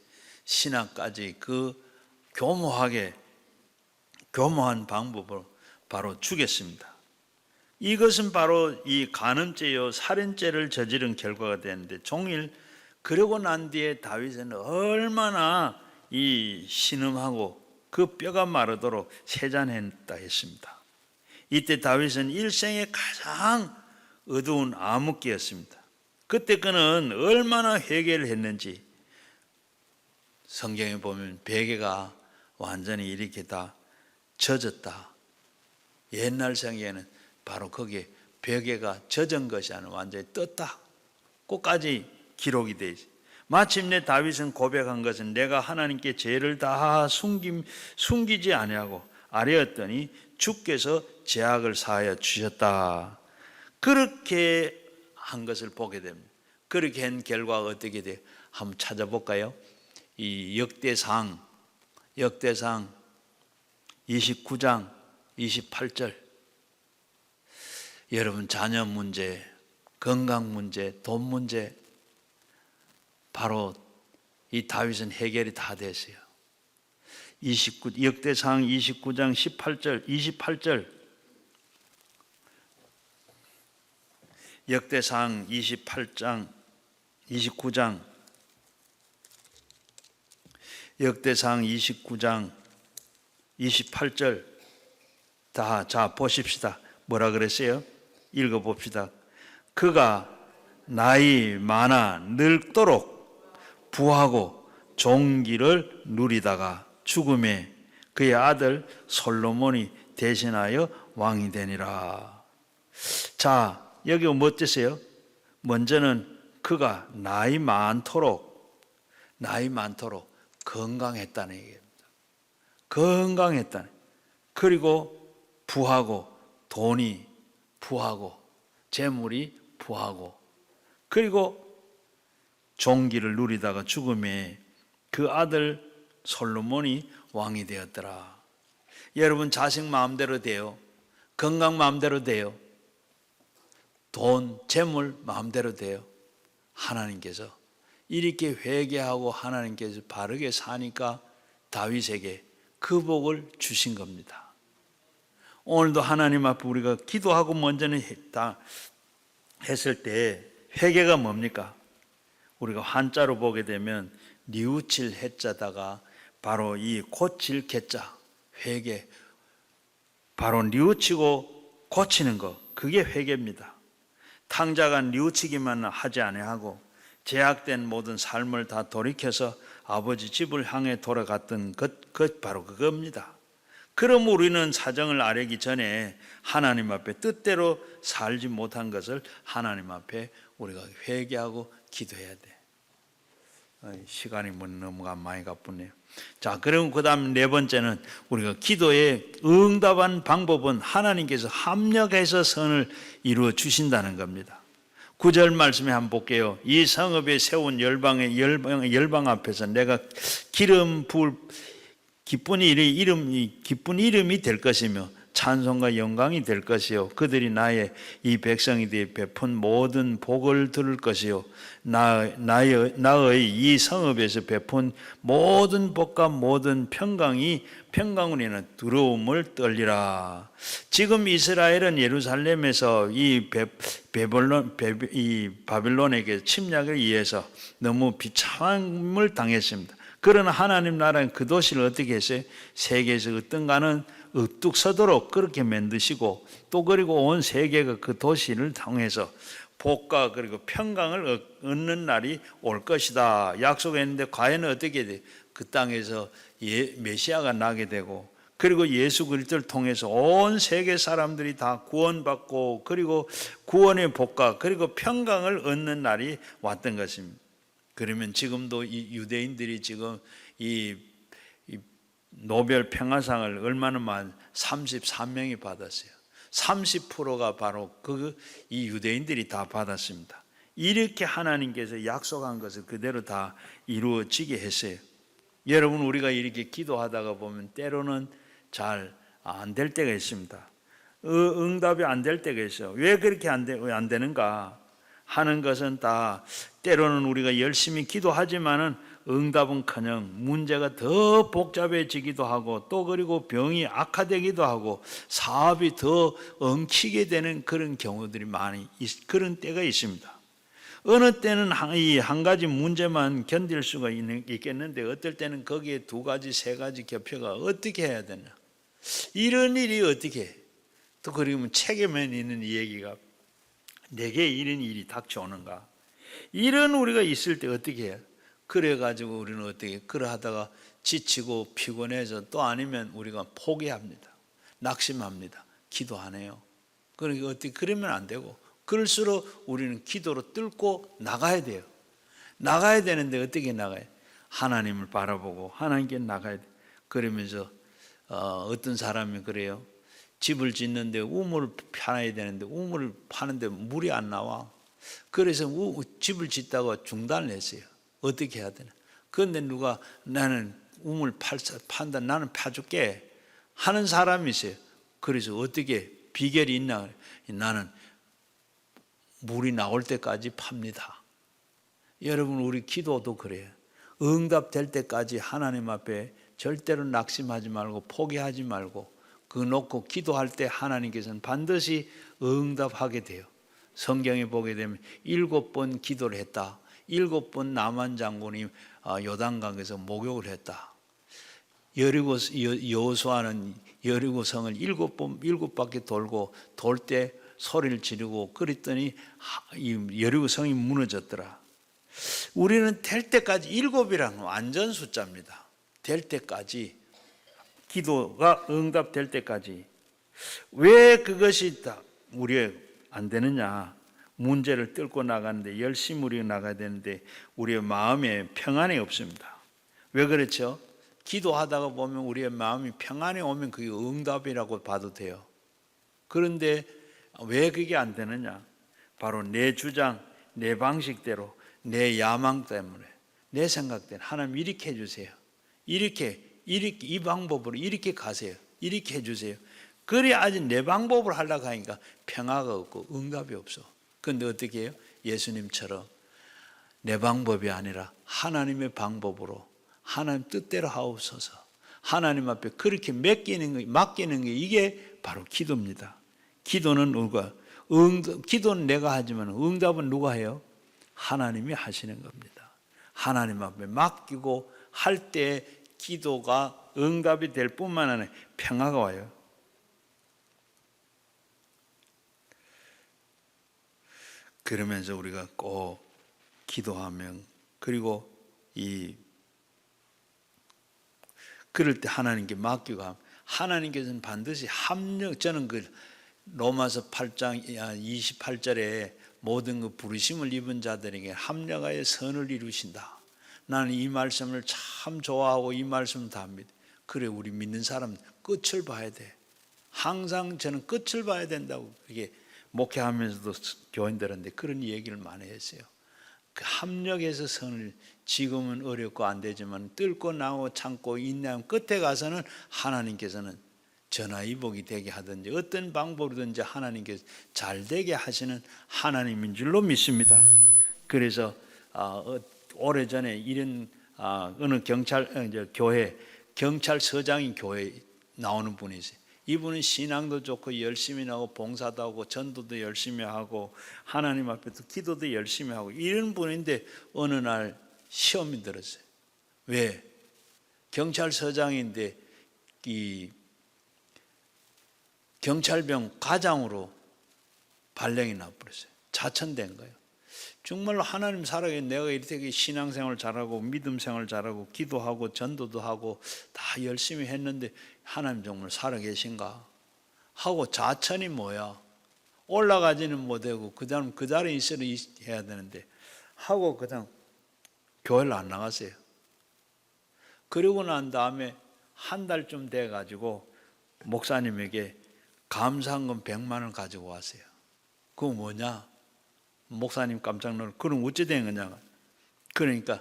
신하까지 그 교모한 방법으로 바로 죽였습니다. 이것은 바로 이 간음죄요 살인죄를 저지른 결과가 되는데 종일 그러고 난 뒤에 다윗은 얼마나 이 신음하고 그 뼈가 마르도록 세잔했다 했습니다. 이때 다윗은 일생의 가장 어두운 암흑기였습니다. 그때 그는 얼마나 회개를 했는지 성경에 보면 베개가 완전히 이렇게 다 젖었다. 옛날 성경에는 바로 거기에 벽에가 젖은 것이 아니라 완전히 떴다. 끝까지 기록이 되어 있어요. 마침내 다윗은 고백한 것은 내가 하나님께 죄를 다 숨기지 아니하고 아뢰었더니 주께서 죄악을 사하여 주셨다. 그렇게 한 것을 보게 됩니다. 그렇게 한 결과가 어떻게 돼요? 한번 찾아볼까요? 이 역대상 29장 28절. 여러분 자녀 문제, 건강 문제, 돈 문제 바로 이 다윗은 해결이 다 됐어요. 역대상 29장 28절. 역대상 29장 28절. 자 보십시다. 뭐라 그랬어요? 읽어봅시다. 그가 나이 많아 늙도록 부하고 종기를 누리다가 죽음에 그의 아들 솔로몬이 대신하여 왕이 되니라. 자, 여기 뭐 뜻이에요? 먼저는 그가 나이 많도록 건강했다는 얘기입니다. 건강했다는. 그리고 부하고 돈이 부하고 재물이 부하고 그리고 종기를 누리다가 죽음에 그 아들 솔로몬이 왕이 되었더라. 여러분 자식 마음대로 돼요? 건강 마음대로 돼요? 돈, 재물 마음대로 돼요? 하나님께서 이렇게 회개하고 하나님께서 바르게 사니까 다윗에게 그 복을 주신 겁니다. 오늘도 하나님 앞에 우리가 기도하고 먼저는 했을 때 회개가 뭡니까? 우리가 한자로 보게 되면 뉘우칠 해자다가 바로 이 고칠 개자 회개, 바로 뉘우치고 고치는 것, 그게 회개입니다. 탕자가 뉘우치기만 하지 아니하고 제약된 모든 삶을 다 돌이켜서 아버지 집을 향해 돌아갔던 것 바로 그겁니다. 그럼 우리는 사정을 아뢰기 전에 하나님 앞에 뜻대로 살지 못한 것을 하나님 앞에 우리가 회개하고 기도해야 돼. 시간이 너무 많이 가쁘네요. 자, 그럼 그 다음 네 번째는 우리가 기도에 응답한 방법은 하나님께서 합력해서 선을 이루어 주신다는 겁니다. 9절 말씀에 한번 볼게요. 이 성읍에 세운 열방 앞에서 내가 기름 부을 기쁜 이름이 될 것이며 찬송과 영광이 될 것이요 그들이 나의 이 백성이 되어 베푼 모든 복을 들을 것이요 나의 이 성읍에서 베푼 모든 복과 모든 평강운에는 두려움을 떨리라. 지금 이스라엘은 예루살렘에서 이 바빌론에게 침략에 의해서 너무 비참함을 당했습니다. 그러나 하나님 나라는 그 도시를 어떻게 했어요? 세계에서 어떤가는 으뚝 서도록 그렇게 만드시고 또 그리고 온 세계가 그 도시를 통해서 복과 그리고 평강을 얻는 날이 올 것이다 약속했는데 과연 어떻게 돼? 그 땅에서 메시아가 나게 되고 그리고 예수 그리스도를 통해서 온 세계 사람들이 다 구원받고 그리고 구원의 복과 그리고 평강을 얻는 날이 왔던 것입니다. 그러면 지금도 이 유대인들이 지금 이 노벨 평화상을 얼마나 많이 33명이 받았어요. 30%가 바로 이 유대인들이 다 받았습니다. 이렇게 하나님께서 약속한 것을 그대로 다 이루어지게 했어요. 여러분 우리가 이렇게 기도하다가 보면 때로는 잘 안 될 때가 있습니다. 응답이 안 될 때가 있어요. 왜 그렇게 안 되는가 하는 것은 다 때로는 우리가 열심히 기도하지만은 응답은커녕 문제가 더 복잡해지기도 하고 또 그리고 병이 악화되기도 하고 사업이 더 엉키게 되는 그런 경우들이 그런 때가 있습니다. 어느 때는 이 한 가지 문제만 견딜 수가 있겠는데 어떨 때는 거기에 두 가지 세 가지 겹쳐가 어떻게 해야 되나 이런 일이 어떻게 해? 또 그리고 책임에 있는 이 얘기가 내게 이런 일이 닥쳐오는가 이런 우리가 있을 때 어떻게 해요? 그래가지고 우리는 어떻게 그러하다가 지치고 피곤해서 또 아니면 우리가 포기합니다. 낙심합니다. 기도 안 해요. 그러니까 어떻게 그러면 안 되고, 그럴수록 우리는 기도로 뚫고 나가야 돼요. 나가야 되는데 어떻게 나가요? 하나님을 바라보고 하나님께 나가야 돼. 그러면서 어떤 사람이 그래요. 집을 짓는데 우물을 파야 되는데 우물을 파는데 물이 안 나와. 그래서 집을 짓다가 중단을 했어요. 어떻게 해야 되나? 그런데 누가 나는 우물 판다, 나는 파줄게 하는 사람이 있어요. 그래서 어떻게 비결이 있나? 나는 물이 나올 때까지 팝니다. 여러분, 우리 기도도 그래요. 응답될 때까지 하나님 앞에 절대로 낙심하지 말고 포기하지 말고 그 놓고 기도할 때 하나님께서는 반드시 응답하게 돼요. 성경에 보게 되면 7번 기도를 했다. 7번 나만 장군이 요단강에서 목욕을 했다. 여호수아는 여리고성을 7바퀴 돌고 돌 때 소리를 지르고 그랬더니 여리고성이 무너졌더라. 우리는 될 때까지 7이라는 완전 숫자입니다. 될 때까지, 기도가 응답될 때까지. 왜 그것이 우리의 안 되느냐? 문제를 뚫고 나가는데 열심히 우리가 나가야 되는데 우리의 마음에 평안이 없습니다. 왜 그렇죠? 기도하다가 보면 우리의 마음이 평안이 오면 그게 응답이라고 봐도 돼요. 그런데 왜 그게 안 되느냐? 바로 내 주장, 내 방식대로, 내 야망 때문에, 내 생각대로 하나님 이렇게 해주세요. 이렇게 이 방법으로 이렇게 가세요. 이렇게 해주세요. 그래야 아직 내 방법을 하려고 하니까 평화가 없고 응답이 없어. 그런데 어떻게 해요? 예수님처럼 내 방법이 아니라 하나님의 방법으로 하나님 뜻대로 하옵소서. 하나님 앞에 그렇게 맡기는 게 이게 바로 기도입니다. 기도는 기도는 내가 하지만 응답은 누가 해요? 하나님이 하시는 겁니다. 하나님 앞에 맡기고 할 때 기도가 응답이 될 뿐만 아니라 평화가 와요. 그러면서 우리가 꼭 기도하면, 그리고 그럴 때 하나님께 맡기고 하면 하나님께서는 반드시 저는 로마서 8장 28절에 모든 그 부르심을 입은 자들에게 합력하여 선을 이루신다. 나는 이 말씀을 참 좋아하고 이 말씀을 다 합니다. 그래, 우리 믿는 사람 끝을 봐야 돼. 항상 저는 끝을 봐야 된다고 이게 목회하면서도 교인들한테 그런 얘기를 많이 했어요. 그 합력해서 선을, 지금은 어렵고 안 되지만 뚫고 나오고 참고 인내하면 끝에 가서는 하나님께서는 전화위복이 되게 하든지 어떤 방법이든지 하나님께서 잘 되게 하시는 하나님인 줄로 믿습니다. 그래서 오래전에 이런 어느 경찰서장인 교회 나오는 분이 있어요. 이분은 신앙도 좋고 열심히 나오고 봉사도 하고 전도도 열심히 하고 하나님 앞에서 기도도 열심히 하고 이런 분인데 어느 날 시험이 들었어요. 왜? 경찰서장인데 이 경찰병 과장으로 발령이 나버렸어요. 자천된 거예요. 정말로 하나님 살아계 내가 이렇게 신앙생활 잘하고 믿음생활 잘하고 기도하고 전도도 하고 다 열심히 했는데 하나님 정말 살아계신가 하고 자천이 뭐야? 올라가지는 못하고 그 다음 그 자리에 해야 되는데 하고 그냥 교회를 안 나갔어요. 그러고 난 다음에 한 달쯤 돼가지고 목사님에게 감사한금 100만 원 가지고 왔어요. 그거 뭐냐? 목사님 깜짝 놀라. 그럼 어찌 된 거냐? 그러니까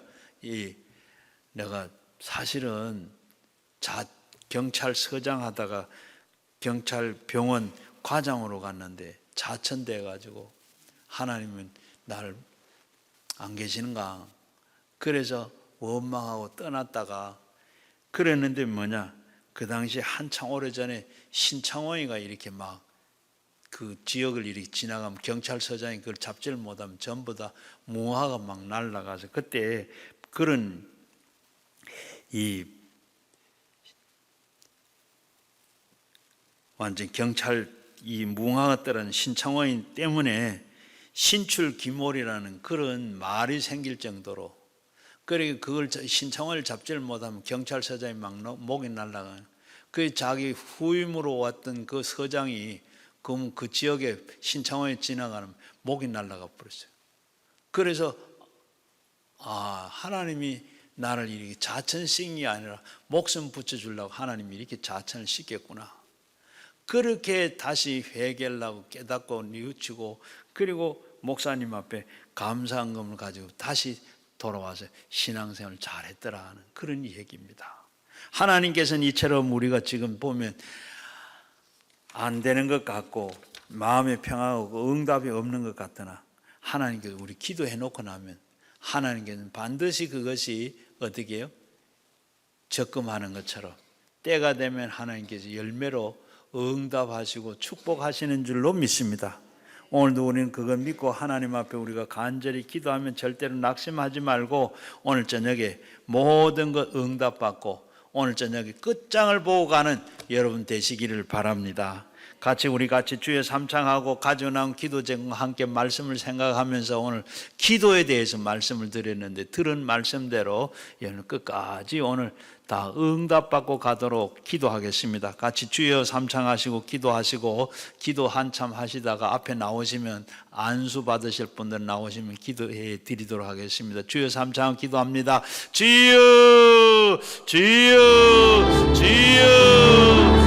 내가 사실은 경찰서장 하다가 경찰병원 과장으로 갔는데 자천돼 가지고 하나님은 나를 안 계시는가? 그래서 원망하고 떠났다가 그랬는데 뭐냐? 그 당시 한창 오래전에 신창호이가 이렇게 막 그 지역을 이렇게 지나가면 경찰서장이 그걸 잡지를 못하면 전부 다 무화가 막 날아가서 그때 그런 완전 경찰 무화가 떨어진 신창호인 때문에 신출귀몰이라는 그런 말이 생길 정도로 그러니까 그걸 신창호를 잡지를 못하면 경찰서장이 막 목이 날아가는 그 자기 후임으로 왔던 그 서장이 그러면 그 지역에 신창원에 지나가는 목이 날아가 버렸어요. 그래서 하나님이 나를 이렇게 자천시킨 게 아니라 목숨 붙여주려고 하나님이 이렇게 자천을 시켰구나. 그렇게 다시 회개를 하고 깨닫고 뉘우치고, 그리고 목사님 앞에 감사한금을 가지고 다시 돌아와서 신앙생활을 잘했더라 하는 그런 얘기입니다. 하나님께서는 이처럼 우리가 지금 보면 안 되는 것 같고 마음에 평하고 응답이 없는 것 같으나, 하나님께서 우리 기도해 놓고 나면 하나님께서는 반드시 그것이 어떻게 해요? 적금하는 것처럼 때가 되면 하나님께서 열매로 응답하시고 축복하시는 줄로 믿습니다. 오늘도 우리는 그걸 믿고 하나님 앞에 우리가 간절히 기도하면 절대로 낙심하지 말고 오늘 저녁에 모든 것 응답받고 오늘 저녁에 끝장을 보고 가는 여러분 되시기를 바랍니다. 우리 같이 주여 삼창하고 가지고 나온 기도 제목과 함께 말씀을 생각하면서 오늘 기도에 대해서 말씀을 드렸는데, 들은 말씀대로 여러분 끝까지 오늘 다 응답받고 가도록 기도하겠습니다. 같이 주여 삼창하시고 기도하시고, 기도 한참 하시다가 앞에 나오시면 안수 받으실 분들 나오시면 기도해 드리도록 하겠습니다. 주여 삼창 기도합니다. 주여 주여 주여